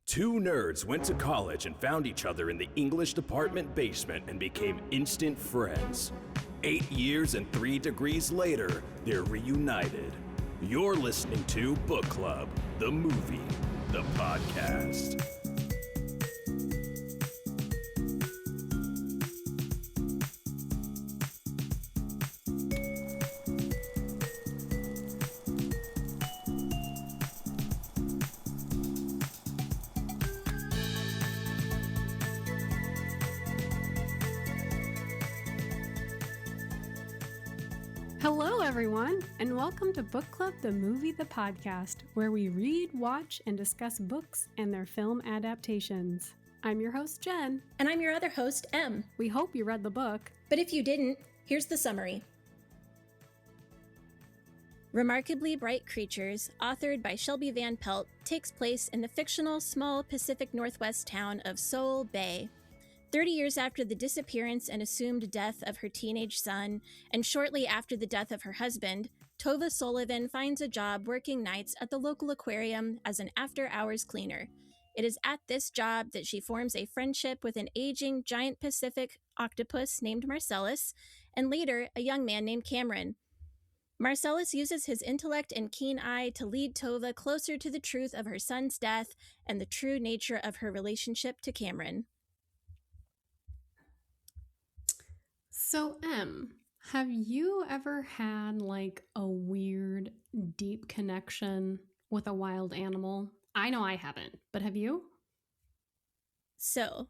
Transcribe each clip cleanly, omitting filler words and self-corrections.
Two nerds went to college and found each other in the English department basement and became instant friends. 8 years and 3 degrees later, they're reunited. You're listening to Book Club, the movie, the podcast. Hello, everyone, and welcome to Book Club, the movie, the podcast, where we read, watch, and discuss books and their film adaptations. I'm your host, Jen. And I'm your other host, Em. We hope you read the book. But if you didn't, here's the summary. Remarkably Bright Creatures, authored by Shelby Van Pelt, takes place in the fictional small Pacific Northwest town of Seoul Bay. 30 years after the disappearance and assumed death of her teenage son, and shortly after the death of her husband, Tova Sullivan finds a job working nights at the local aquarium as an after-hours cleaner. It is at this job that she forms a friendship with an aging giant Pacific octopus named Marcellus, and later a young man named Cameron. Marcellus uses his intellect and keen eye to lead Tova closer to the truth of her son's death and the true nature of her relationship to Cameron. So, Em, have you ever had like a weird, deep connection with a wild animal? I know I haven't, but have you? So,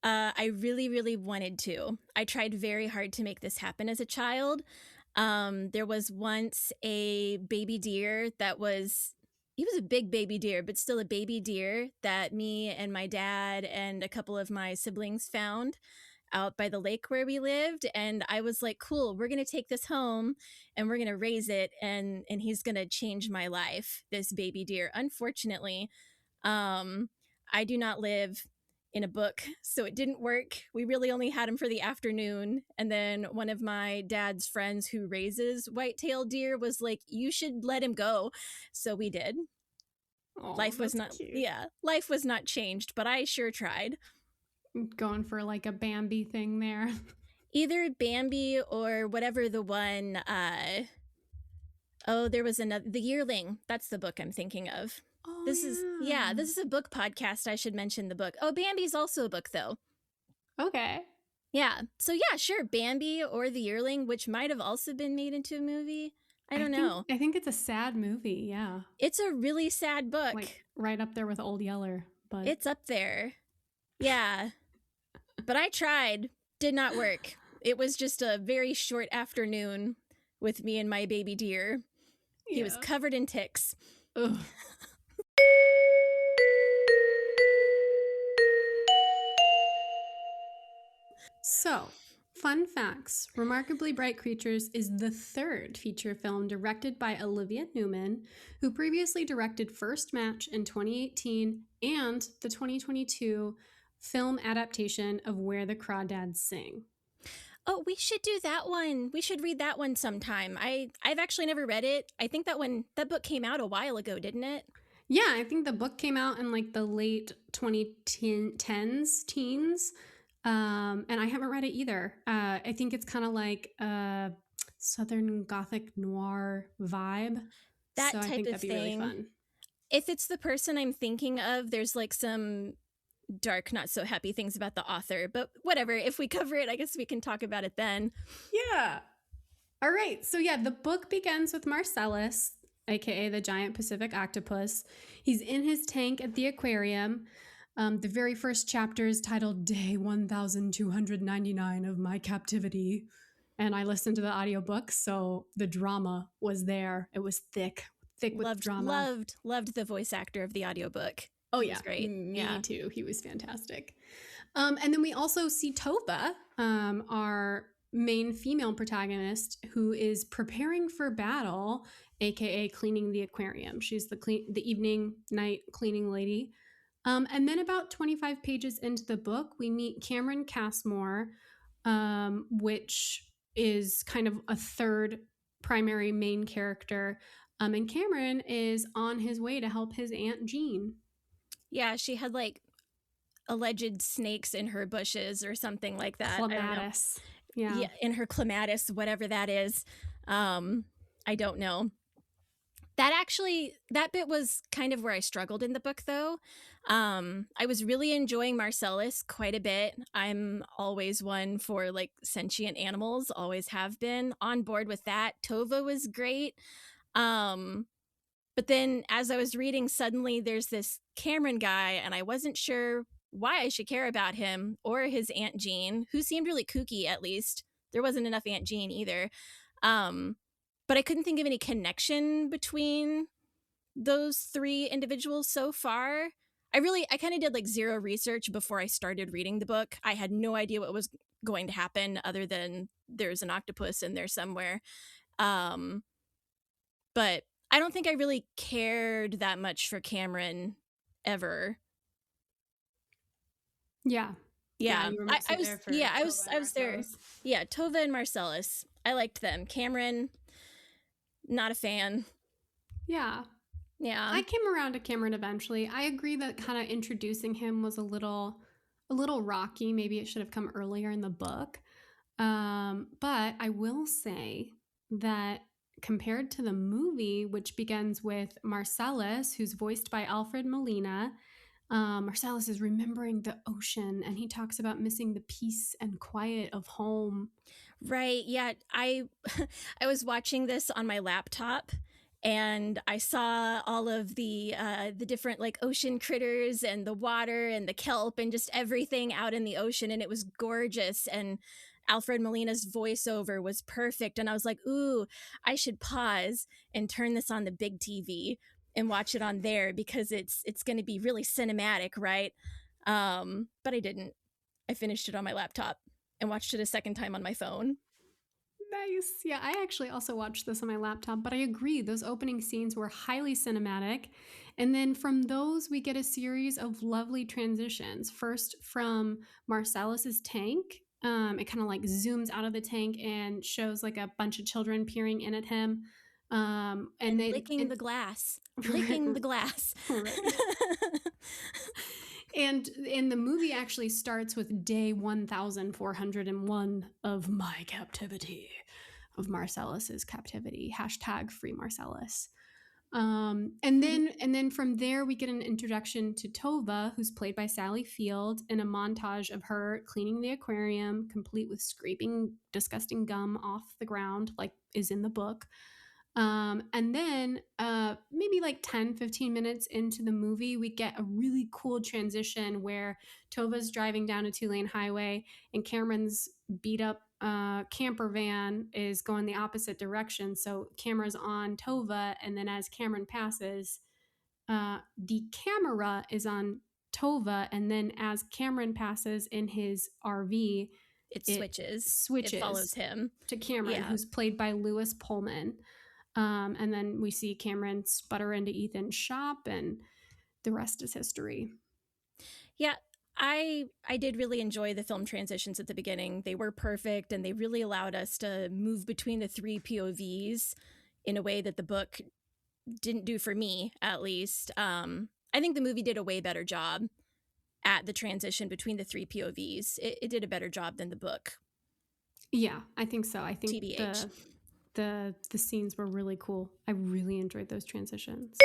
I really wanted to. I tried very hard to make this happen as a child. There was once a baby deer he was a big baby deer, but still a baby deer that me and my dad and a couple of my siblings found out by the lake where we lived, and I was like, cool, we're gonna take this home and we're gonna raise it, and he's gonna change my life, this baby deer. Unfortunately, I do not live in a book, so it didn't work. We really only had him for the afternoon, and then one of my dad's friends who raises white-tailed deer was like, you should let him go, so we did. Oh, life was not cute. life was not changed, but I sure tried. Going for like a Bambi thing there. Either Bambi or whatever the one, there was another, The Yearling. That's the book I'm thinking of. Oh, This is a book podcast. I should mention the book. Oh, Bambi's also a book though. Okay. Yeah. So yeah, sure. Bambi or The Yearling, which might have also been made into a movie. I don't know. I think it's a sad movie, yeah. It's a really sad book. Like right up there with Old Yeller, but It's up there. Yeah. But I tried. Did not work. It was just a very short afternoon with me and my baby deer. He was covered in ticks. Ugh. So, fun facts. Remarkably Bright Creatures is the third feature film directed by Olivia Newman, who previously directed First Match in 2018 and the 2022 film adaptation of Where the Crawdads Sing. Oh, we should do that one. We should read that one sometime. I've actually never read it. I think that book came out a while ago, didn't it? Yeah, I think the book came out in like the late 2010s, teens. And I haven't read it either. I think it's kind of like a Southern Gothic noir vibe. That so type I think of that'd be really thing. fun. If it's the person I'm thinking of, there's like some dark, not so happy things about the author. But whatever. If we cover it, I guess we can talk about it then. Yeah. All right. So yeah, the book begins with Marcellus, aka the giant Pacific octopus. He's in his tank at the aquarium. The very first chapter is titled Day 1299 of My Captivity. And I listened to the audiobook, so the drama was there. It was thick with drama. Loved the voice actor of the audiobook. Oh, He yeah. was great. Me too. He was fantastic. And then we also see Tova, our main female protagonist, who is preparing for battle, aka cleaning the aquarium. She's the night cleaning lady. And then about 25 pages into the book, we meet Cameron Cassmore, which is kind of a third primary main character. And Cameron is on his way to help his Aunt Jean. Yeah, she had like alleged snakes in her bushes or something like that. I don't know. Clematis. Yeah. Yeah, in her clematis, whatever that is. I don't know. That bit was kind of where I struggled in the book, though. I was really enjoying Marcellus quite a bit. I'm always one for like sentient animals, always have been on board with that. Tova was great. Um, but then as I was reading, suddenly there's this Cameron guy, and I wasn't sure why I should care about him or his Aunt Jean, who seemed really kooky at least. There wasn't enough Aunt Jean either. Um, but I couldn't think of any connection between those three individuals so far. I kind of did like zero research before I started reading the book. I had no idea what was going to happen other than there's an octopus in there somewhere. Um, but I don't think I really cared that much for Cameron ever. Yeah. Yeah, you were I mostly was. there for Yeah, I Tova was. and I was there. Marcellus. Yeah, Tova and Marcellus. I liked them. Cameron, not a fan. Yeah. Yeah, I came around to Cameron eventually. I agree that kind of introducing him was a little rocky. Maybe it should have come earlier in the book. But I will say that compared to the movie, which begins with Marcellus, who's voiced by Alfred Molina, Marcellus is remembering the ocean and he talks about missing the peace and quiet of home. right. Yeah, I I was watching this on my laptop, and I saw all of the different like ocean critters and the water and the kelp and just everything out in the ocean, and it was gorgeous. And Alfred Molina's voiceover was perfect, and I was like, "Ooh, I should pause and turn this on the big TV and watch it on there because it's going to be really cinematic, right?" But I didn't. I finished it on my laptop and watched it a second time on my phone. Nice. Yeah, I actually also watched this on my laptop, but I agree. Those opening scenes were highly cinematic. And then from those, we get a series of lovely transitions. First, from Marcellus's tank. It kind of like zooms out of the tank and shows like a bunch of children peering in at him. And then licking the glass. Right, Licking the glass. right. And in the movie actually starts with day 1401 of my captivity, of Marcellus's captivity. Hashtag free Marcellus. And then from there we get an introduction to Tova, who's played by Sally Field, in a montage of her cleaning the aquarium, complete with scraping disgusting gum off the ground, like is in the book. And then maybe like 10-15 minutes into the movie, we get a really cool transition where Tova's driving down a 2-lane highway and Cameron's beat up camper van is going the opposite direction. So camera's on Tova, and then as Cameron passes, the camera is on Tova, and then as Cameron passes in his RV, it switches. It follows him to Cameron, who's played by Lewis Pullman. And then we see Cameron sputter into Ethan's shop, and the rest is history. Yeah, I did really enjoy the film transitions at the beginning. They were perfect, and they really allowed us to move between the three POVs in a way that the book didn't do for me, at least. I think the movie did a way better job at the transition between the three POVs. It did a better job than the book. Yeah, I think so. I think TBH. The scenes were really cool. I really enjoyed those transitions.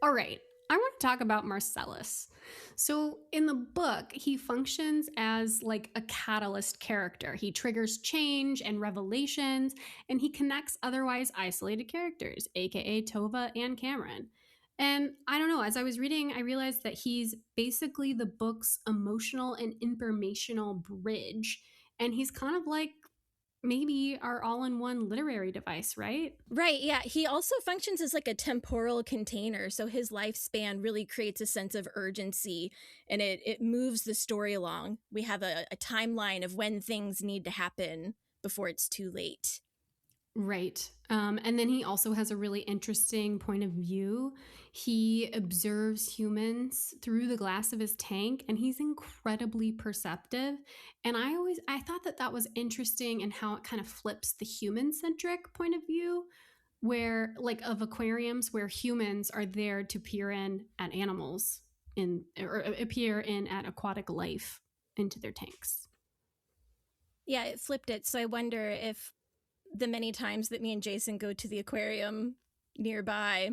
All right, I want to talk about Marcellus. So in the book, he functions as like a catalyst character. He triggers change and revelations, and he connects otherwise isolated characters, aka Tova and Cameron. And I don't know, as I was reading, I realized that he's basically the book's emotional and informational bridge. And he's kind of like maybe our all-in-one literary device, right? Right, yeah. He also functions as like a temporal container, so his lifespan really creates a sense of urgency, and it moves the story along. We have a timeline of when things need to happen before it's too late. Right. And then he also has a really interesting point of view. He observes humans through the glass of his tank, and he's incredibly perceptive. And I thought that was interesting, and how it kind of flips the human-centric point of view. where like of aquariums where humans are there to peer in at animals or appear in at aquatic life into their tanks. Yeah, it flipped it. So I wonder if the many times that me and Jason go to the aquarium nearby,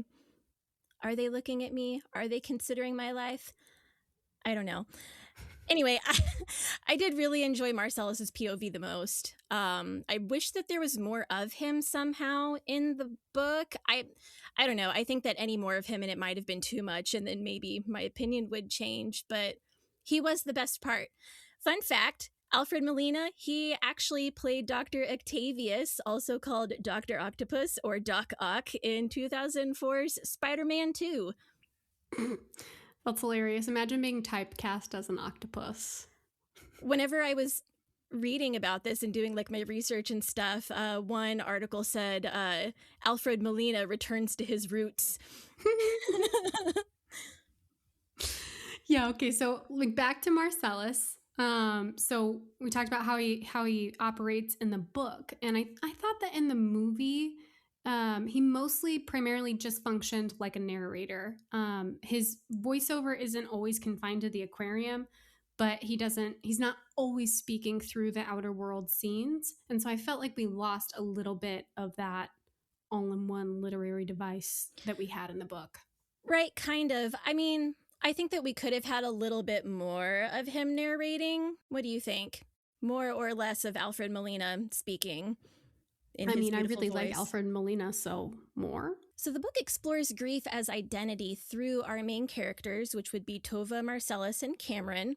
are they looking at me? Are they considering my life? I don't know. Anyway, I did really enjoy Marcellus's POV the most. I wish that there was more of him somehow in the book. I don't know. I think that any more of him and it might have been too much, and then maybe my opinion would change. But he was the best part. Fun fact: Alfred Molina, he actually played Dr. Octavius, also called Dr. Octopus or Doc Ock, in 2004's Spider-Man 2. That's hilarious. Imagine being typecast as an octopus. Whenever I was reading about this and doing like my research and stuff, one article said Alfred Molina returns to his roots. Yeah, okay, so like back to Marcellus. So we talked about how he operates in the book, and I thought that in the movie he mostly primarily just functioned like a narrator. His voiceover isn't always confined to the aquarium, but he's not always speaking through the outer world scenes. And so I felt like we lost a little bit of that all-in-one literary device that we had in the book. Right, kind of. I mean, I think that we could have had a little bit more of him narrating. What do you think? More or less of Alfred Molina speaking? I really like Alfred Molina, so more. So the book explores grief as identity through our main characters, which would be Tova, Marcellus, and Cameron.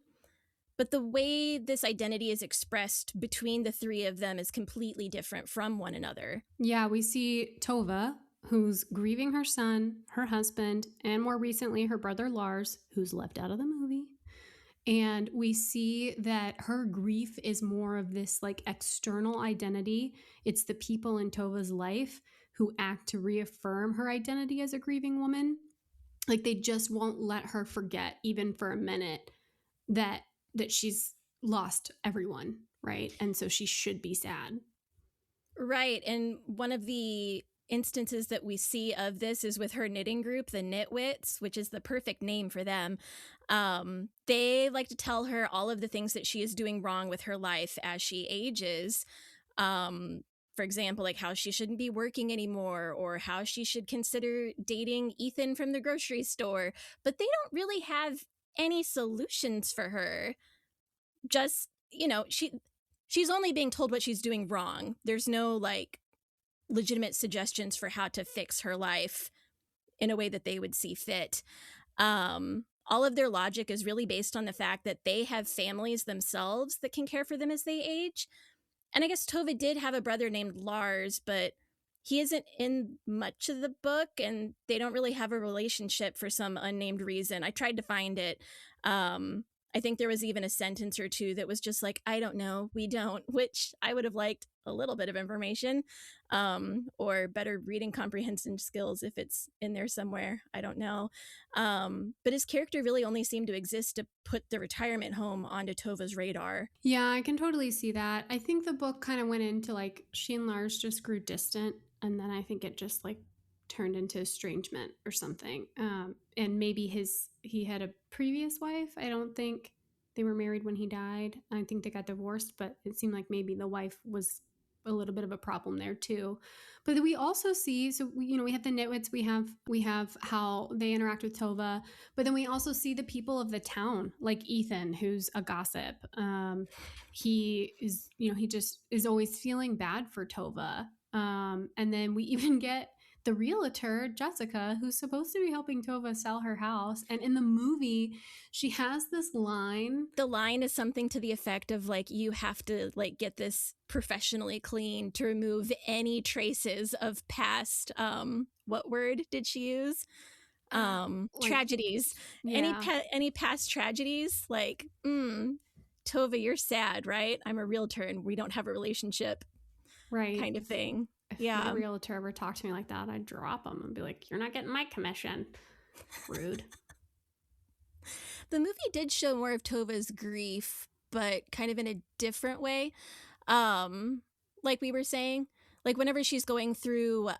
But the way this identity is expressed between the three of them is completely different from one another. Yeah, we see Tova, who's grieving her son, her husband, and more recently her brother Lars, who's left out of the movie. And we see that her grief is more of this like external identity. It's the people in Tova's life who act to reaffirm her identity as a grieving woman. Like they just won't let her forget, even for a minute, that she's lost everyone, right? And so she should be sad. Right. And one of the instances that we see of this is with her knitting group, the Knitwits, which is the perfect name for them. They like to tell her all of the things that she is doing wrong with her life as she ages. For example, like how she shouldn't be working anymore, or how she should consider dating Ethan from the grocery store. But they don't really have any solutions for her. Just, she's only being told what she's doing wrong. There's no like legitimate suggestions for how to fix her life in a way that they would see fit. All of their logic is really based on the fact that they have families themselves that can care for them as they age. And I guess Tova did have a brother named Lars, but he isn't in much of the book, and they don't really have a relationship for some unnamed reason. I tried to find it. I think there was even a sentence or two that was just like, I don't know, we don't, which I would have liked a little bit of information, or better reading comprehension skills if it's in there somewhere. I don't know. But his character really only seemed to exist to put the retirement home onto Tova's radar. Yeah, I can totally see that. I think the book kind of went into like she and Lars just grew distant, and then I think it just like turned into estrangement or something. And maybe he had a previous wife. I don't think they were married when he died. I think they got divorced, but it seemed like maybe the wife was a little bit of a problem there too. But we also see, so we have the Knitwits, we have how they interact with Tova, but then we also see the people of the town, like Ethan, who's a gossip. He is, he just is always feeling bad for Tova. And then we even get the realtor, Jessica, who's supposed to be helping Tova sell her house. And in the movie, she has this line. The line is something to the effect of like, you have to like get this professionally clean to remove any traces of past, what word did she use? Tragedies. Yeah. Any past tragedies, like, Tova, you're sad, right? I'm a realtor and we don't have a relationship. Right. Kind of thing. If a realtor ever talked to me like that, I'd drop them and be like, you're not getting my commission. Rude. The movie did show more of Tova's grief, but kind of in a different way. Like we were saying, like whenever she's going through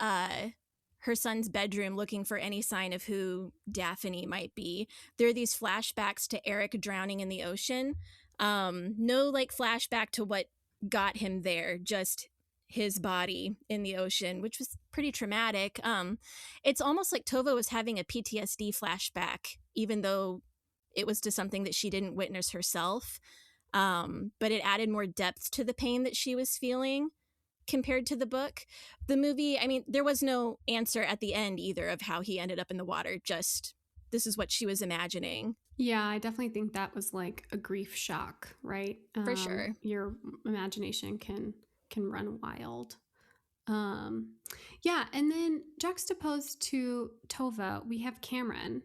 her son's bedroom looking for any sign of who Daphne might be. There are these flashbacks to Eric drowning in the ocean. No like flashback to what got him there, just his body in the ocean, which was pretty traumatic. It's almost like Tova was having a PTSD flashback, even though it was to something that she didn't witness herself. But it added more depth to the pain that she was feeling compared to the book. The movie, I mean, there was no answer at the end either of how he ended up in the water. Just this is what she was imagining. Yeah, I definitely think that was like a grief shock, right? For sure. Your imagination can run wild. Yeah, and then juxtaposed to Tova, we have Cameron,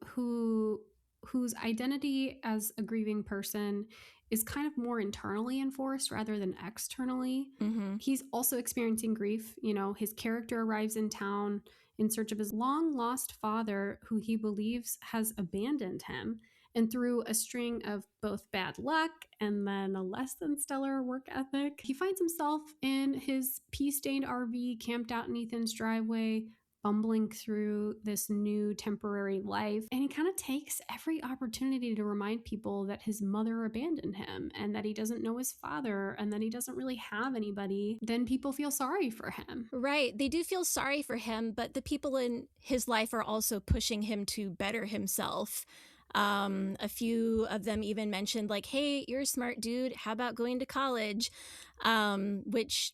whose identity as a grieving person is kind of more internally enforced rather than externally. Mm-hmm. He's also experiencing grief. You know, his character arrives in town in search of his long lost father, who he believes has abandoned him. And through a string of both bad luck and then a less than stellar work ethic, he finds himself in his pea-stained RV camped out in Ethan's driveway, bumbling through this new temporary life. And he kind of takes every opportunity to remind people that his mother abandoned him and that he doesn't know his father and that he doesn't really have anybody. Then people feel sorry for him. Right. They do feel sorry for him, but the people in his life are also pushing him to better himself. A few of them even mentioned like, hey, you're a smart dude. How about going to college? Which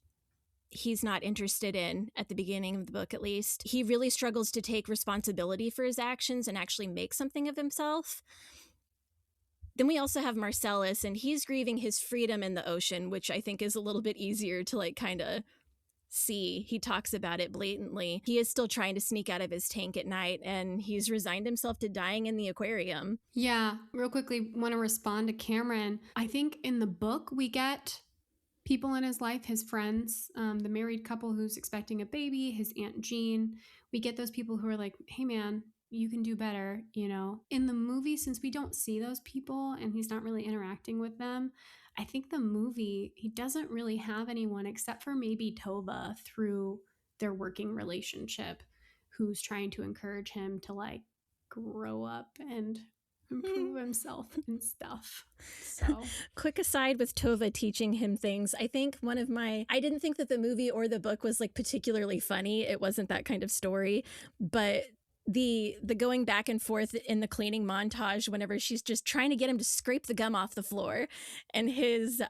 he's not interested in at the beginning of the book, at least. He really struggles to take responsibility for his actions and actually make something of himself. Then we also have Marcellus, and he's grieving his freedom in the ocean, which I think is a little bit easier to like kind of see. He talks about it blatantly. He is still trying to sneak out of his tank at night, and he's resigned himself to dying in the aquarium. Yeah, real quickly, want to respond to Cameron. I think in the book we get people in his life, his friends, the married couple who's expecting a baby, his Aunt Jean. We get those people who are like, hey man, you can do better, you know. In the movie, since we don't see those people and he's not really interacting with them, I think the movie, he doesn't really have anyone except for maybe Tova through their working relationship who's trying to encourage him to like grow up and improve himself and stuff. So quick aside with Tova teaching him things. I think I didn't think that the movie or the book was like particularly funny. It wasn't that kind of story, but the going back and forth in the cleaning montage whenever she's just trying to get him to scrape the gum off the floor, and his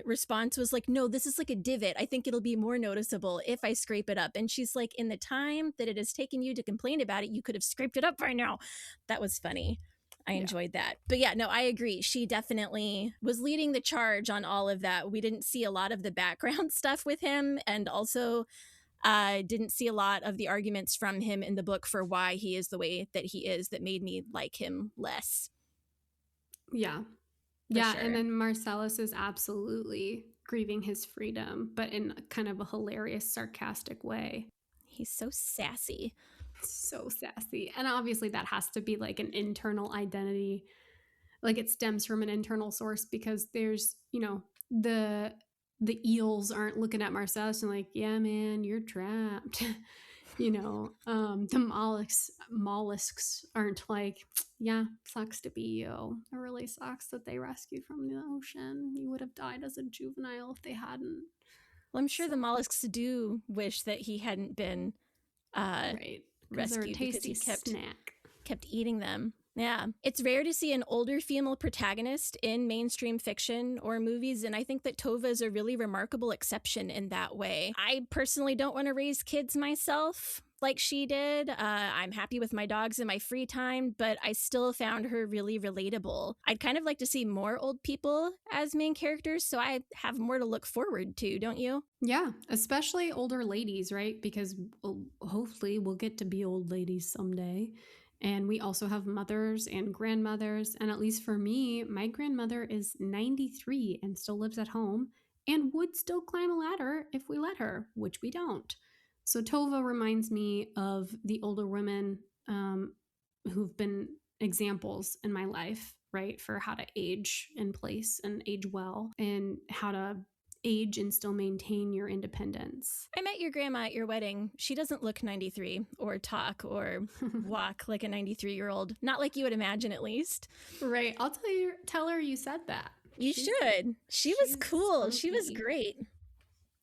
response was like, no, this is like a divot. I think it'll be more noticeable if I scrape it up. And she's like, in the time that it has taken you to complain about it, you could have scraped it up by now. That was funny. I enjoyed that. But yeah, no, I agree. She definitely was leading the charge on all of that. We didn't see a lot of the background stuff with him, and also didn't see a lot of the arguments from him in the book for why he is the way that he is that made me like him less. Yeah. Yeah. Sure. And then Marcellus is absolutely grieving his freedom, but in kind of a hilarious, sarcastic way. He's so sassy. So sassy. And obviously that has to be like an internal identity. Like it stems from an internal source because there's, you know, the eels aren't looking at Marcellus and like, yeah, man, you're trapped. You know, the mollusks aren't like, yeah, sucks to be you. It really sucks that they rescued from the ocean. You would have died as a juvenile if they hadn't. Well, I'm sure the mollusks do wish that he hadn't been right. rescued because he kept eating them. Yeah. It's rare to see an older female protagonist in mainstream fiction or movies, and I think that Tova is a really remarkable exception in that way. I personally don't want to raise kids myself like she did. I'm happy with my dogs in my free time, but I still found her really relatable. I'd kind of like to see more old people as main characters, so I have more to look forward to, don't you? Yeah, especially older ladies, right? Because hopefully we'll get to be old ladies someday. And we also have mothers and grandmothers. And at least for me, my grandmother is 93 and still lives at home and would still climb a ladder if we let her, which we don't. So Tova reminds me of the older women who've been examples in my life, right? For how to age in place and age well and how to age and still maintain your independence. I met your grandma at your wedding. She doesn't look 93 or talk or walk like a 93-year-old. Not like you would imagine, at least. Right. I'll tell her you said that. You should. She was cool. She was great.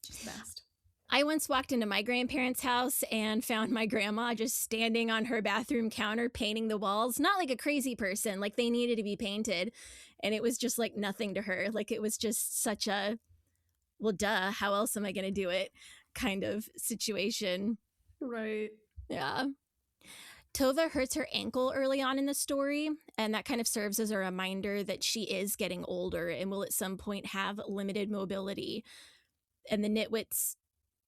She's the best. I once walked into my grandparents' house and found my grandma just standing on her bathroom counter painting the walls. Not like a crazy person, like they needed to be painted. And it was just like nothing to her. Like it was just such a, well, duh, how else am I going to do it kind of situation. Right. Yeah. Tova hurts her ankle early on in the story, and that kind of serves as a reminder that she is getting older and will at some point have limited mobility. And the nitwits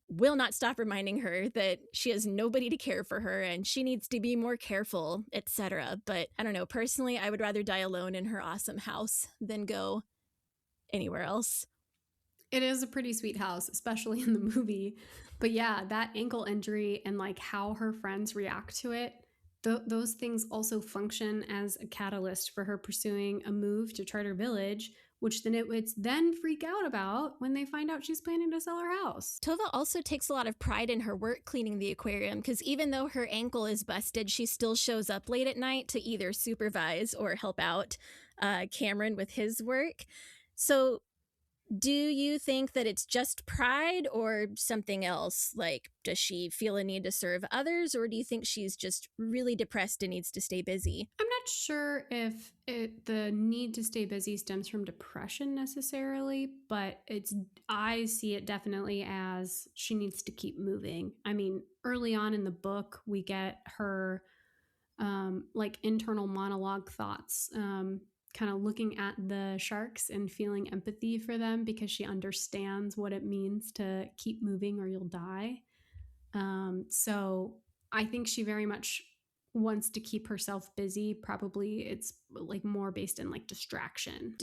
will not stop reminding her that she has nobody to care for her and she needs to be more careful, etc. But I don't know, personally, I would rather die alone in her awesome house than go anywhere else. It is a pretty sweet house, especially in the movie. But yeah, that ankle injury and like how her friends react to it, those things also function as a catalyst for her pursuing a move to Charter Village, which the nitwits then freak out about when they find out she's planning to sell her house. Tova also takes a lot of pride in her work cleaning the aquarium because even though her ankle is busted, she still shows up late at night to either supervise or help out Cameron with his work. So do you think that it's just pride or something else? Like, does she feel a need to serve others, or do you think she's just really depressed and needs to stay busy? I'm not sure if the need to stay busy stems from depression necessarily, but I see it definitely as she needs to keep moving. I mean, early on in the book, we get her like internal monologue thoughts, kind of looking at the sharks and feeling empathy for them because she understands what it means to keep moving or you'll die. So I think she very much wants to keep herself busy. Probably it's like more based in like distraction.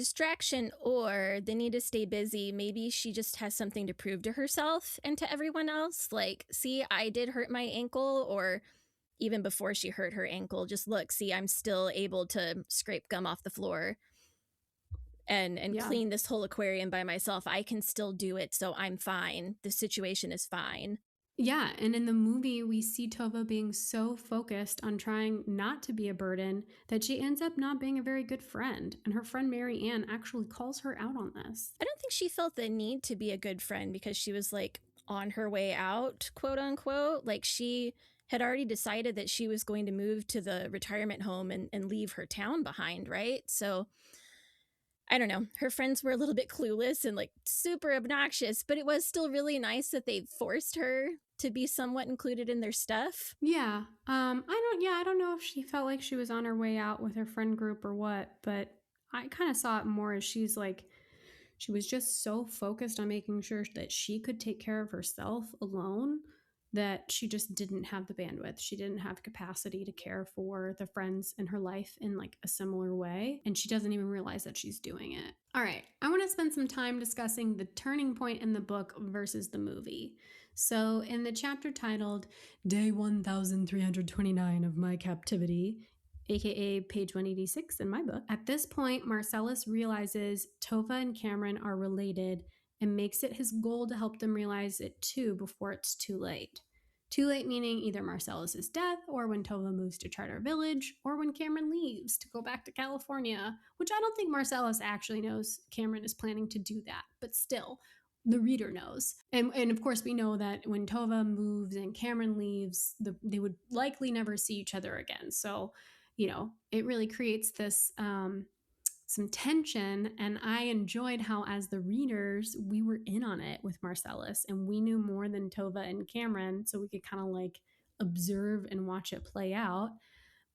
Or the need to stay busy. Maybe she just has something to prove to herself and to everyone else. Like, see, I did hurt my ankle, or even before she hurt her ankle, just look, see, I'm still able to scrape gum off the floor and clean this whole aquarium by myself. I can still do it, so I'm fine. The situation is fine. Yeah, and in the movie, we see Tova being so focused on trying not to be a burden that she ends up not being a very good friend. And her friend Mary Ann actually calls her out on this. I don't think she felt the need to be a good friend because she was like on her way out, quote unquote. Like she had already decided that she was going to move to the retirement home and leave her town behind, right? So I don't know. Her friends were a little bit clueless and like super obnoxious, but it was still really nice that they forced her to be somewhat included in their stuff. Yeah. I don't know if she felt like she was on her way out with her friend group or what, but I kind of saw it more as she was just so focused on making sure that she could take care of herself alone that she just didn't have the bandwidth. She didn't have capacity to care for the friends in her life in like a similar way. And she doesn't even realize that she's doing it. All right. I want to spend some time discussing the turning point in the book versus the movie. So in the chapter titled Day 1329 of My Captivity, aka page 186 in my book, at this point, Marcellus realizes Tova and Cameron are related and makes it his goal to help them realize it too before it's too late. Too late meaning either Marcellus's death, or when Tova moves to Charter Village, or when Cameron leaves to go back to California, which I don't think Marcellus actually knows Cameron is planning to do that, but still, the reader knows. And of course, we know that when Tova moves and Cameron leaves, they would likely never see each other again. So, it really creates this some tension, and I enjoyed how as the readers we were in on it with Marcellus and we knew more than Tova and Cameron, so we could kind of like observe and watch it play out.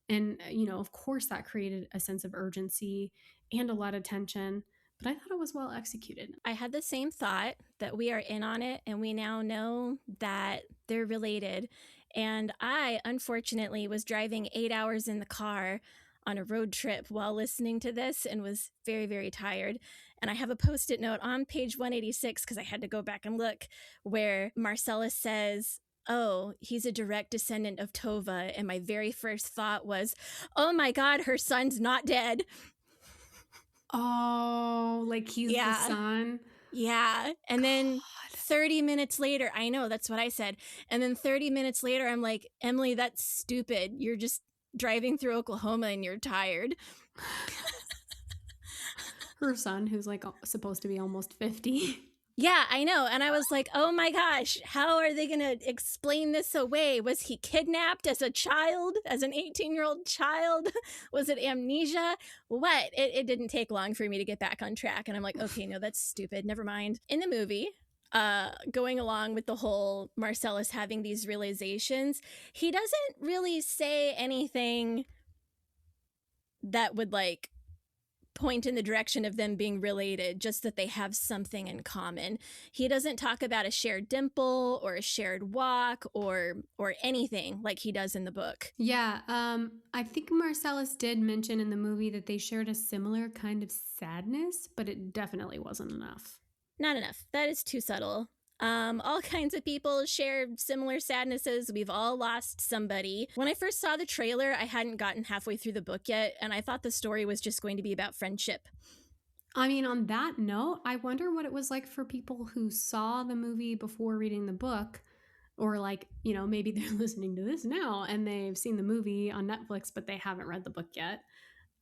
And of course that created a sense of urgency and a lot of tension, but I thought it was well executed. I had the same thought, that we are in on it and we now know that they're related. And I unfortunately was driving 8 hours in the car on a road trip while listening to this and was very, very tired. And I have a Post-it note on page 186, because I had to go back and look, where Marcellus says, oh, he's a direct descendant of Tova. And my very first thought was, oh my God, her son's not dead. Oh, like he's the son? Yeah. And then God. 30 minutes later, I know, that's what I said. And then 30 minutes later, I'm like, Emily, that's stupid. You're just driving through Oklahoma and you're tired. Her son, who's like supposed to be almost 50. Yeah, I know. And I was like, oh my gosh, how are they going to explain this away? Was he kidnapped as a child, as an 18-year-old child? Was it amnesia? What? It didn't take long for me to get back on track. And I'm like, okay, no, that's stupid. Never mind. In the movie, going along with the whole Marcellus having these realizations, he doesn't really say anything that would like point in the direction of them being related, just that they have something in common. He doesn't talk about a shared dimple or a shared walk or anything like he does in the book. Yeah, I think Marcellus did mention in the movie that they shared a similar kind of sadness, but it definitely wasn't enough. Not enough. That is too subtle. All kinds of people share similar sadnesses. We've all lost somebody. When I first saw the trailer, I hadn't gotten halfway through the book yet, and I thought the story was just going to be about friendship. I mean, on that note, I wonder what it was like for people who saw the movie before reading the book, or like, you know, maybe they're listening to this now and they've seen the movie on Netflix, but they haven't read the book yet.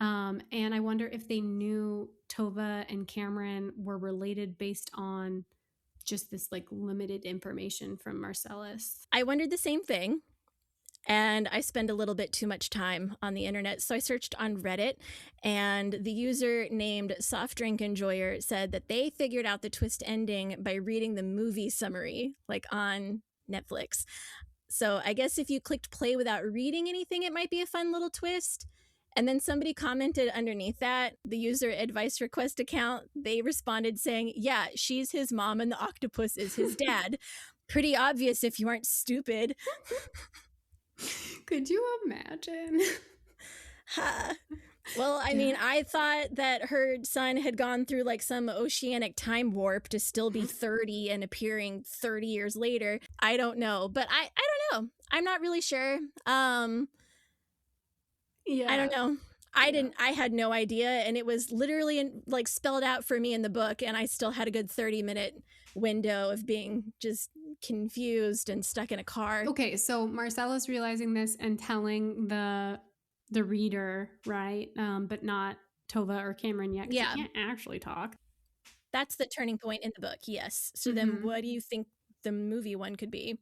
And I wonder if they knew Tova and Cameron were related based on just this like limited information from Marcellus. I wondered the same thing. And I spend a little bit too much time on the internet. So I searched on Reddit, and the user named Soft Drink Enjoyer said that they figured out the twist ending by reading the movie summary, like on Netflix. So I guess if you clicked play without reading anything, it might be a fun little twist. And then somebody commented underneath that, the user advice request account, they responded saying, yeah, she's his mom and the octopus is his dad. Pretty obvious if you aren't stupid. Could you imagine? Well, I mean, I thought that her son had gone through like some oceanic time warp to still be 30 and appearing 30 years later. I don't know, but I don't know. I'm not really sure. Yeah. I don't know. I had no idea, and it was literally like spelled out for me in the book, and I still had a good 30-minute window of being just confused and stuck in a car. Okay, so Marcellus realizing this and telling the reader, right? But not Tova or Cameron yet, 'cause Yeah. they can't actually talk. That's the turning point in the book, yes. So then what do you think the movie one could be?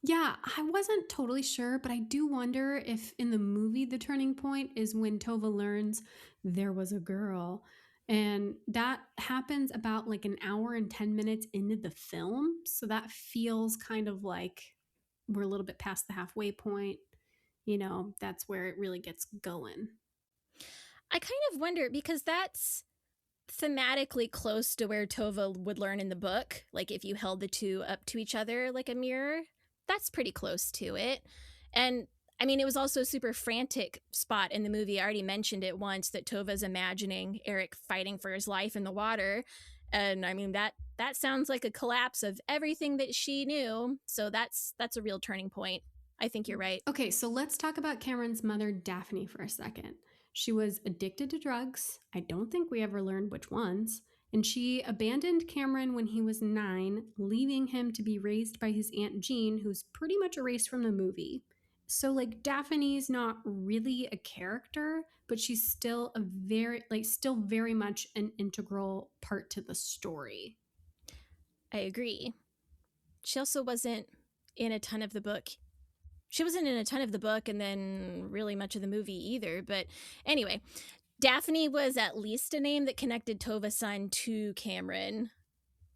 Yeah, I wasn't totally sure, but I do wonder if in the movie the turning point is when Tova learns there was a girl. And that happens about like an hour and 10 minutes into the film. So that feels kind of like we're a little bit past the halfway point. You know, that's where it really gets going. I kind of wonder, because that's thematically close to where Tova would learn in the book. Like if you held the two up to each other like a mirror, that's pretty close to it. And I mean, it was also a super frantic spot in the movie. I already mentioned it once that Tova's imagining Eric fighting for his life in the water. And I mean, that sounds like a collapse of everything that she knew. So that's a real turning point. I think you're right. Okay, so let's talk about Cameron's mother, Daphne, for a second. She was addicted to drugs. I don't think we ever learned which ones. And she abandoned Cameron when he was 9, leaving him to be raised by his Aunt Jean, who's pretty much erased from the movie. So, like, Daphne's not really a character, but she's still still very much an integral part to the story. I agree. She also wasn't in a ton of the book. She wasn't in a ton of the book and then really much of the movie either. But anyway, Daphne was at least a name that connected Tova's son to Cameron.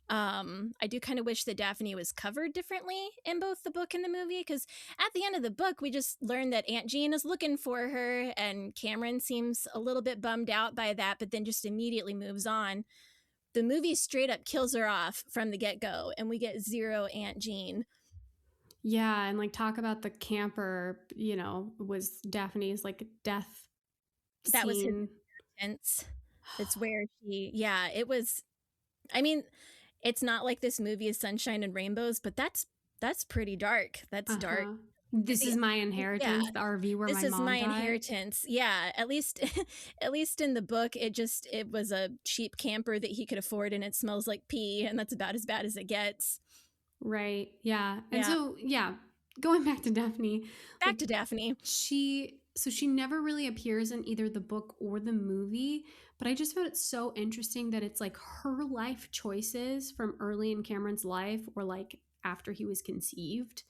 I do kind of wish that Daphne was covered differently in both the book and the movie, because at the end of the book, we just learned that Aunt Jean is looking for her, and Cameron seems a little bit bummed out by that, but then just immediately moves on. The movie straight up kills her off from the get-go, and we get zero Aunt Jean. Yeah, and like talk about the camper, you know, was Daphne's like death That was his scene. inheritance. It's where it was. I mean, it's not like this movie is sunshine and rainbows, but that's pretty dark. That's dark. This is my inheritance, the RV where this my is mom my died. inheritance. Yeah, at least at least in the book it was a cheap camper that he could afford, and it smells like pee, and that's about as bad as it gets. Right. Yeah. And Yeah. so, yeah, going back to Daphne, Back to Daphne. she never really appears in either the book or the movie, but I just found it so interesting that it's like her life choices from early in Cameron's life or like after he was conceived.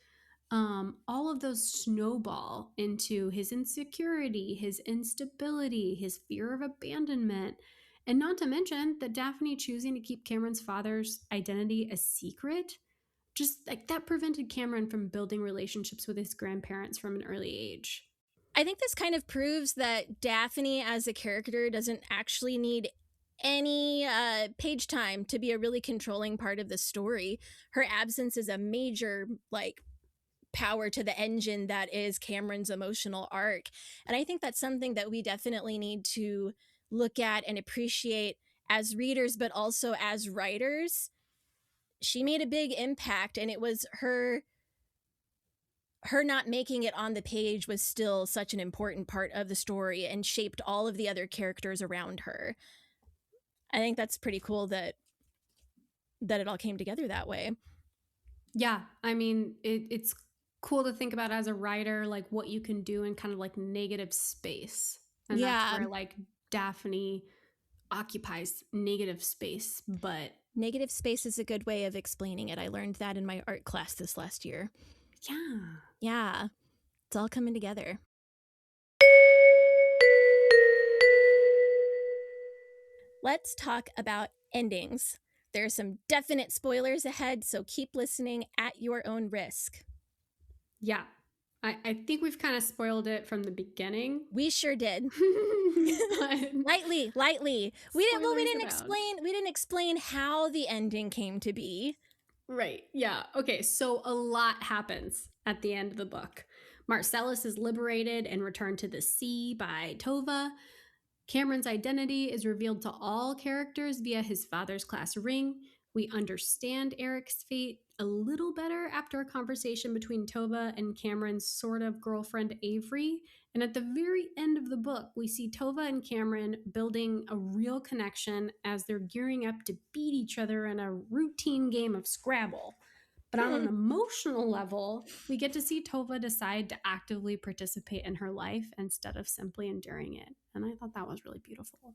All of those snowball into his insecurity, his instability, his fear of abandonment. And not to mention that Daphne choosing to keep Cameron's father's identity a secret, just like that prevented Cameron from building relationships with his grandparents from an early age. I think this kind of proves that Daphne as a character doesn't actually need any page time to be a really controlling part of the story. Her absence is a major, like, power to the engine that is Cameron's emotional arc. And I think that's something that we definitely need to look at and appreciate as readers, but also as writers. She made a big impact, and it was her not making it on the page was still such an important part of the story and shaped all of the other characters around her. I think that's pretty cool that it all came together that way. Yeah, I mean, it's cool to think about as a writer, like what you can do in kind of like negative space. And that's where like Daphne occupies negative space, but negative space is a good way of explaining it. I learned that in my art class this last year. Yeah, it's all coming together. Let's talk about endings. There are some definite spoilers ahead, so keep listening at your own risk. Yeah, I think we've kind of spoiled it from the beginning. We sure did. Lightly. We didn't explain how the ending came to be. Right. Yeah. Okay. So a lot happens at the end of the book. Marcellus is liberated and returned to the sea by Tova. Cameron's identity is revealed to all characters via his father's class ring. We understand Eric's fate a little better after a conversation between Tova and Cameron's sort of girlfriend Avery. And at the very end of the book, we see Tova and Cameron building a real connection as they're gearing up to beat each other in a routine game of Scrabble. But on an emotional level, we get to see Tova decide to actively participate in her life instead of simply enduring it. And I thought that was really beautiful.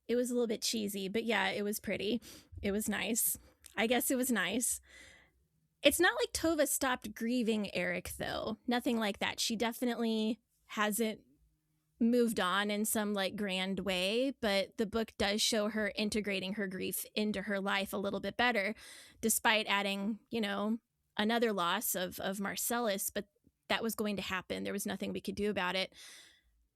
It was a little bit cheesy, but yeah, it was pretty. It was nice. I guess it was nice. It's not like Tova stopped grieving Eric, though. Nothing like that. She definitely hasn't moved on in some like grand way, but the book does show her integrating her grief into her life a little bit better, despite adding, another loss of Marcellus, but that was going to happen. There was nothing we could do about it.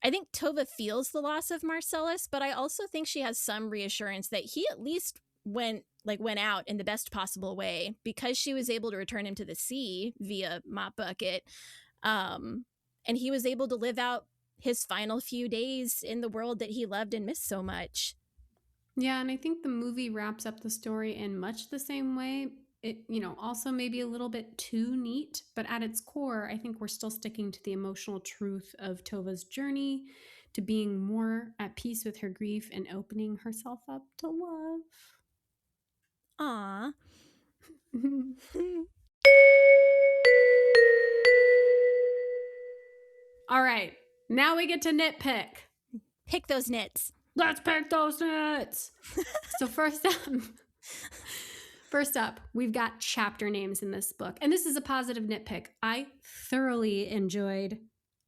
I think Tova feels the loss of Marcellus, but I also think she has some reassurance that he at least went out in the best possible way because she was able to return him to the sea via Mop Bucket. And he was able to live out his final few days in the world that he loved and missed so much. Yeah, and I think the movie wraps up the story in much the same way. It, also maybe a little bit too neat, but at its core, I think we're still sticking to the emotional truth of Tova's journey to being more at peace with her grief and opening herself up to love. Aww. All right, now we get to nitpick. Pick those nits. Let's pick those nits. So first up, we've got chapter names in this book. And this is a positive nitpick. I thoroughly enjoyed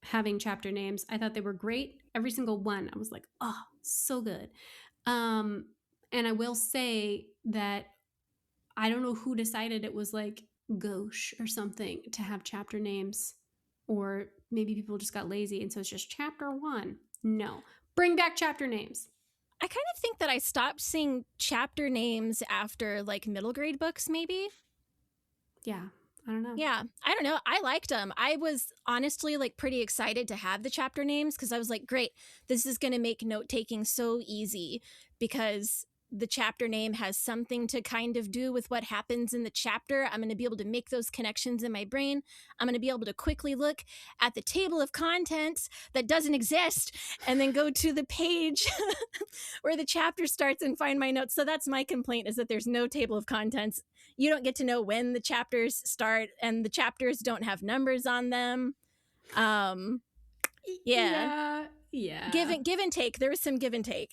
having chapter names. I thought they were great. Every single one. I was like, oh, so good. And I will say that I don't know who decided it was like gauche or something to have chapter names. Or maybe people just got lazy and so it's just chapter 1. No. Bring back chapter names. I kind of think that I stopped seeing chapter names after like middle grade books, maybe. Yeah, I don't know. Yeah, I don't know. I liked them. I was honestly like pretty excited to have the chapter names because I was like, great, this is going to make note taking so easy because the chapter name has something to kind of do with what happens in the chapter. I'm going to be able to make those connections in my brain. I'm going to be able to quickly look at the table of contents that doesn't exist and then go to the page where the chapter starts and find my notes. So that's my complaint, is that there's no table of contents. You don't get to know when the chapters start, and the chapters don't have numbers on them. Yeah. Give and take. There was some give and take.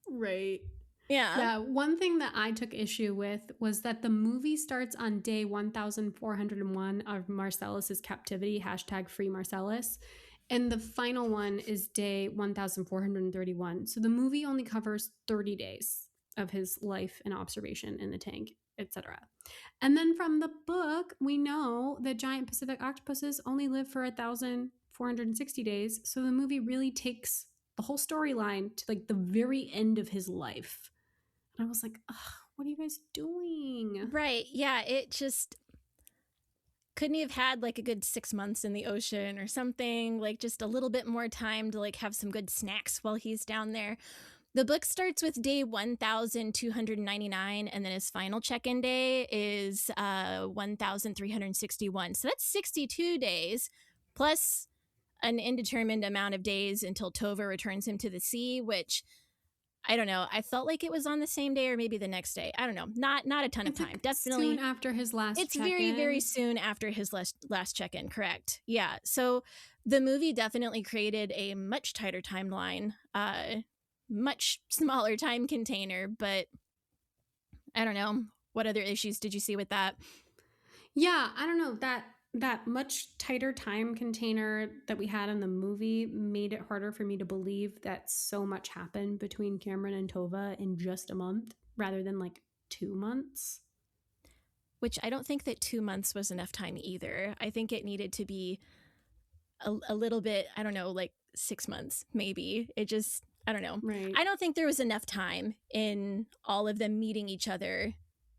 Right. Yeah. Yeah. One thing that I took issue with was that the movie starts on day 1401 of Marcellus's captivity, #free Marcellus. And the final one is day 1431. So the movie only covers 30 days of his life and observation in the tank, etc. And then from the book, we know that giant Pacific octopuses only live for 1,460 days. So the movie really takes the whole storyline to like the very end of his life. And I was like, ugh, what are you guys doing? Right. Yeah. It just couldn't he have had like a good 6 months in the ocean or something, like just a little bit more time to like have some good snacks while he's down there. The book starts with day 1,299, and then his final check-in day is 1,361. So that's 62 days plus an indeterminate amount of days until Tova returns him to the sea, which I don't know. I felt like it was on the same day or maybe the next day. I don't know. Not a ton of time. Like Definitely soon after his last It's check-in. very, very soon after his last check-in, correct. Yeah. So the movie definitely created a much tighter timeline, much smaller time container, but I don't know. What other issues did you see with that? Yeah, I don't know. That much tighter time container that we had in the movie made it harder for me to believe that so much happened between Cameron and Tova in just a month rather than like 2 months. Which I don't think that 2 months was enough time either. I think it needed to be a little bit, I don't know, like 6 months maybe. It just, I don't know. Right. I don't think there was enough time in all of them meeting each other,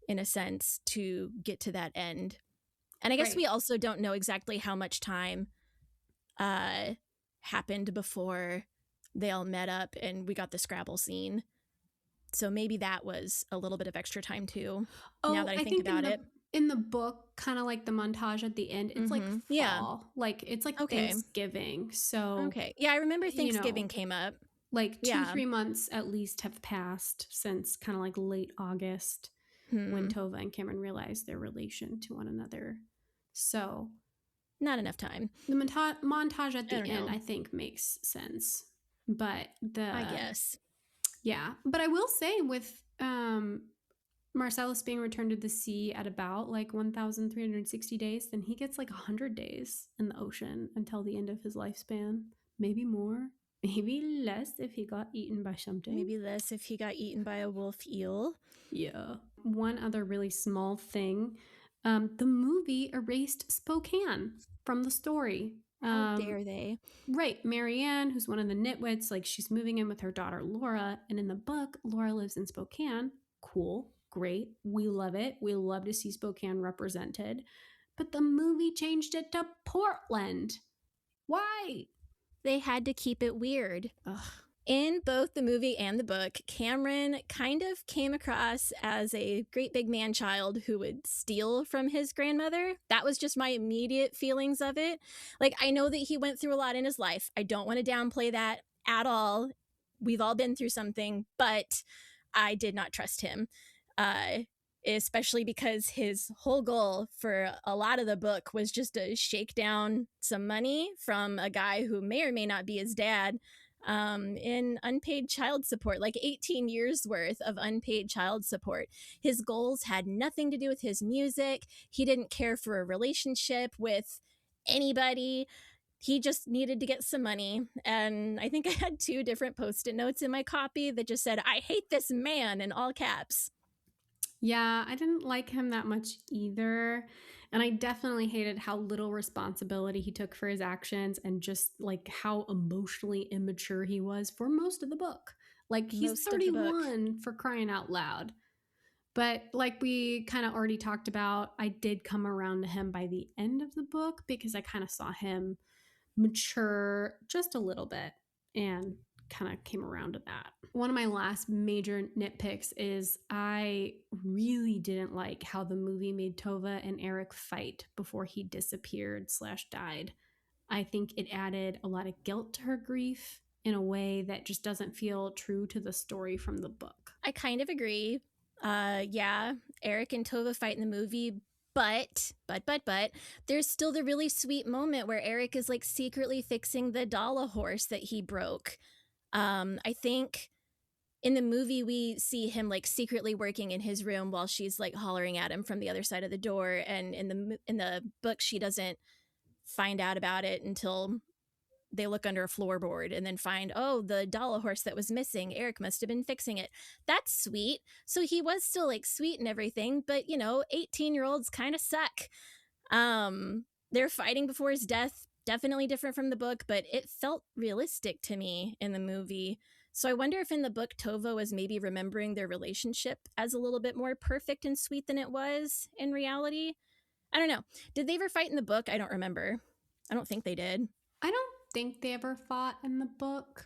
in a sense, to get to that end. And I guess Right. we also don't know exactly how much time happened before they all met up and we got the Scrabble scene. So maybe that was a little bit of extra time too, now that I think about it. In the book, kind of like the montage at the end, it's like fall. Yeah. Like it's like Okay. Thanksgiving. So Okay. Yeah, I remember Thanksgiving came up. Like 2, Yeah. 3 months at least have passed since kind of like late August when Tova and Cameron realized their relation to one another. So Not enough time. the montage at the don't end, know. I think, makes sense. But I guess. Yeah. But I will say with Marcellus being returned to the sea at about like 1,360 days, then he gets like 100 days in the ocean until the end of his lifespan. Maybe more, maybe less if he got eaten by something. Maybe less if he got eaten by a wolf eel. Yeah. One other really small thing. The movie erased Spokane from the story. How dare they? Right. Marianne, who's one of the nitwits, like she's moving in with her daughter Laura. And in the book, Laura lives in Spokane. Cool. Great. We love it. We love to see Spokane represented. But the movie changed it to Portland. Why? They had to keep it weird. Ugh. In both the movie and the book, Cameron kind of came across as a great big man child who would steal from his grandmother. That was just my immediate feelings of it. Like, I know that he went through a lot in his life. I don't want to downplay that at all. We've all been through something, but I did not trust him. Especially because his whole goal for a lot of the book was just to shake down some money from a guy who may or may not be his dad, in unpaid child support, like 18 years worth of unpaid child support. His goals had nothing to do with his music. He didn't care for a relationship with anybody. He just needed to get some money. And I think I had 2 different Post-it notes in my copy that just said, "I hate this man," in all caps. Yeah, I didn't like him that much either. And I definitely hated how little responsibility he took for his actions and just like how emotionally immature he was for most of the book. Like he's Most of the book. 31 for crying out loud. But like we kind of already talked about, I did come around to him by the end of the book because I kind of saw him mature just a little bit and kind of came around to that. One of my last major nitpicks is I really didn't like how the movie made Tova and Eric fight before he disappeared/died. I think it added a lot of guilt to her grief in a way that just doesn't feel true to the story from the book. I kind of agree. Yeah, Eric and Tova fight in the movie, but there's still the really sweet moment where Eric is like secretly fixing the Dala horse that he broke. I think in the movie we see him like secretly working in his room while she's like hollering at him from the other side of the door, and in the book she doesn't find out about it until they look under a floorboard and then find, oh, the Dala horse that was missing, Eric must have been fixing it. That's sweet. So he was still like sweet and everything, but 18-year-olds kind of suck. They're fighting before his death, definitely different from the book, but it felt realistic to me in the movie. So I wonder if in the book Tova was maybe remembering their relationship as a little bit more perfect and sweet than it was in reality. I don't know. Did they ever fight in the book? I don't remember. I don't think they did. I don't think they ever fought in the book.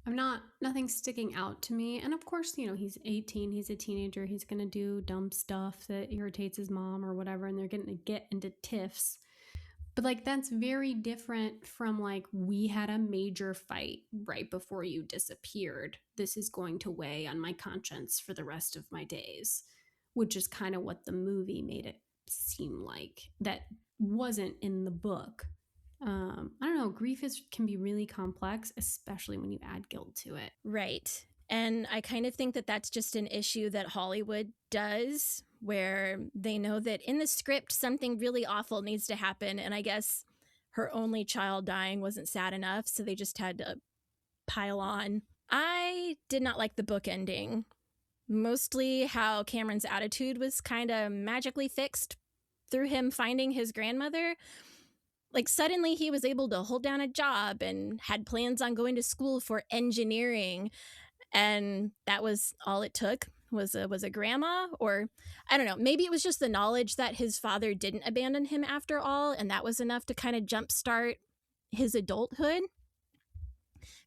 Nothing's sticking out to me. And of course, he's 18, he's a teenager, he's gonna do dumb stuff that irritates his mom or whatever, and they're gonna get into tiffs. But like, that's very different from like, we had a major fight right before you disappeared. This is going to weigh on my conscience for the rest of my days, which is kind of what the movie made it seem like. That wasn't in the book. I don't know. Grief can be really complex, especially when you add guilt to it. Right. And I kind of think that that's just an issue that Hollywood does, where they know that in the script something really awful needs to happen, and I guess her only child dying wasn't sad enough, so they just had to pile on. I did not like the book ending. Mostly how Cameron's attitude was kind of magically fixed through him finding his grandmother. Like, suddenly he was able to hold down a job and had plans on going to school for engineering. And that was all it took was a grandma, or I don't know, maybe it was just the knowledge that his father didn't abandon him after all. And that was enough to kind of jumpstart his adulthood.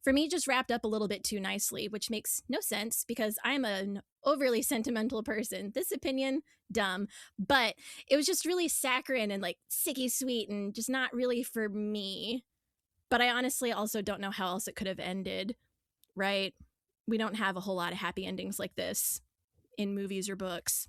For me, just wrapped up a little bit too nicely, which makes no sense because I'm an overly sentimental person. This opinion, dumb. But it was just really saccharine and like sicky sweet and just not really for me. But I honestly also don't know how else it could have ended, right? We don't have a whole lot of happy endings like this in movies or books.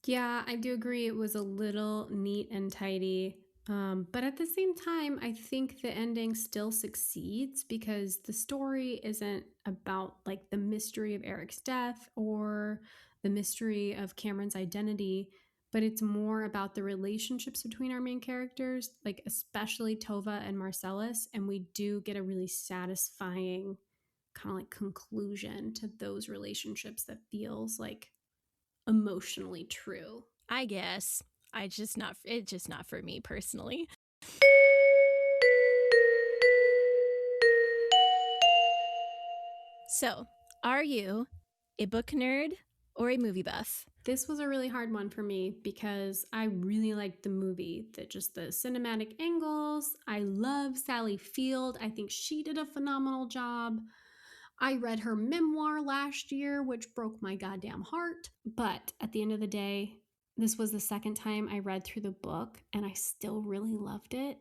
Yeah, I do agree. It was a little neat and tidy. But at the same time, I think the ending still succeeds because the story isn't about like the mystery of Eric's death or the mystery of Cameron's identity, but it's more about the relationships between our main characters, like especially Tova and Marcellus. And we do get a really satisfying kind of like conclusion to those relationships that feels like emotionally true. I guess. It's just not for me personally. So, are you a book nerd or a movie buff? This was a really hard one for me because I really liked the movie, the cinematic angles. I love Sally Field. I think she did a phenomenal job. I read her memoir last year, which broke my goddamn heart. But at the end of the day, this was the second time I read through the book and I still really loved it.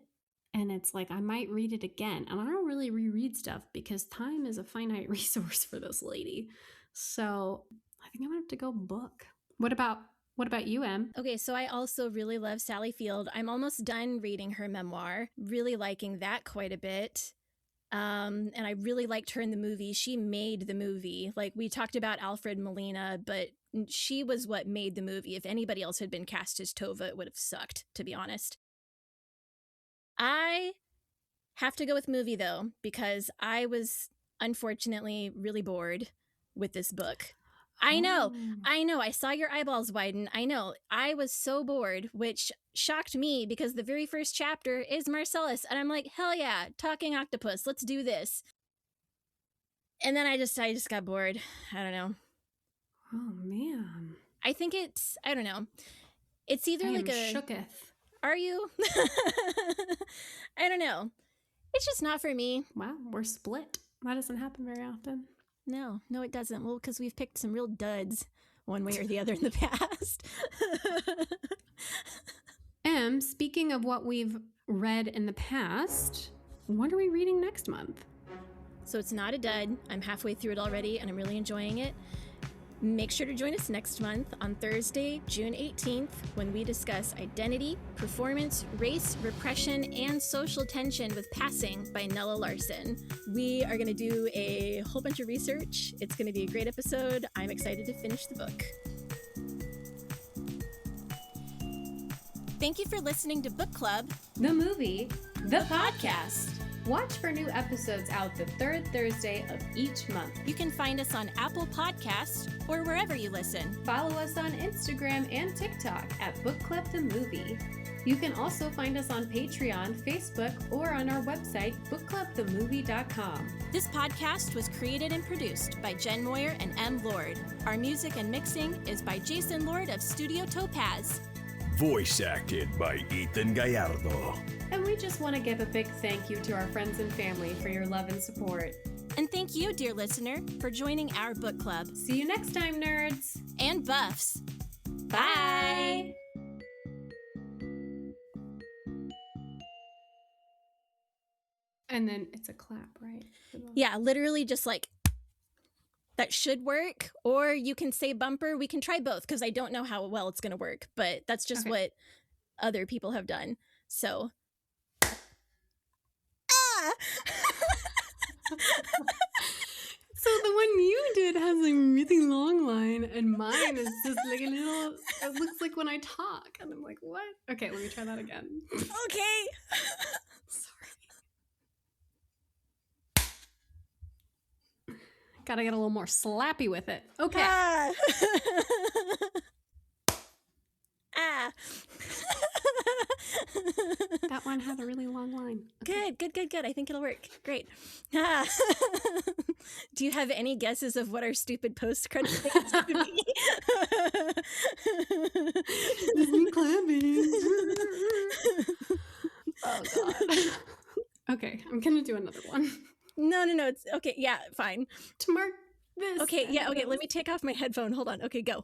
And it's like, I might read it again. And I don't really reread stuff because time is a finite resource for this lady. So I think I'm gonna have to go book. What about you, Em? Okay, so I also really love Sally Field. I'm almost done reading her memoir, really liking that quite a bit. And I really liked her in the movie. She made the movie. Like, we talked about Alfred Molina, but she was what made the movie. If anybody else had been cast as Tova, it would have sucked, to be honest. I have to go with movie, though, because I was unfortunately really bored with this book. I know. I saw your eyeballs widen. I know. I was so bored, which shocked me because the very first chapter is Marcellus. And I'm like, hell yeah, talking octopus. Let's do this. And then I just got bored. I don't know. Oh, man. I think I don't know. It's either like a... shooketh. Are you? I don't know. It's just not for me. Wow, we're split. That doesn't happen very often. No, it doesn't. Well, because we've picked some real duds one way or the other in the past. Speaking of what we've read in the past, what are we reading next month? So it's not a dud. I'm halfway through it already, and I'm really enjoying it. Make sure to join us next month on Thursday, June 18th, when we discuss identity, performance, race, repression, and social tension with Passing by Nella Larson. We are going to do a whole bunch of research. It's going to be a great episode. I'm excited to finish the book. Thank you for listening to Book Club, The movie, the podcast. Watch for new episodes out the third Thursday of each month. You can find us on Apple Podcasts or wherever you listen. Follow us on Instagram and TikTok at Book Club the Movie. You can also find us on Patreon, Facebook, or on our website, bookclubthemovie.com. This podcast was created and produced by Jen Moyer and M. Lord. Our music and mixing is by Jason Lord of Studio Topaz. Voice acted by Ethan Gallardo. And we just want to give a big thank you to our friends and family for your love and support. And thank you, dear listener, for joining our book club. See you next time, nerds. And buffs. Bye. And then it's a clap, right? Yeah, literally just like that should work. Or you can say bumper. We can try both because I don't know how well it's going to work, but that's just what other people have done. So. So the one you did has a really long line, and mine is just like a little. It looks like when I talk, and I'm like, what? Okay, let me try that again. Okay. Sorry. Gotta get a little more slappy with it. Okay. Ah. That one had a really long line. Okay. Good. I think it'll work. Great. Do you have any guesses of what our stupid post-credit thing is going to be? Disney clapping. Oh, God. Okay, I'm going to do another one. No. It's okay. Yeah, fine. To mark this. Okay, yeah, okay. Let me take off my headphone. Hold on. Okay, go.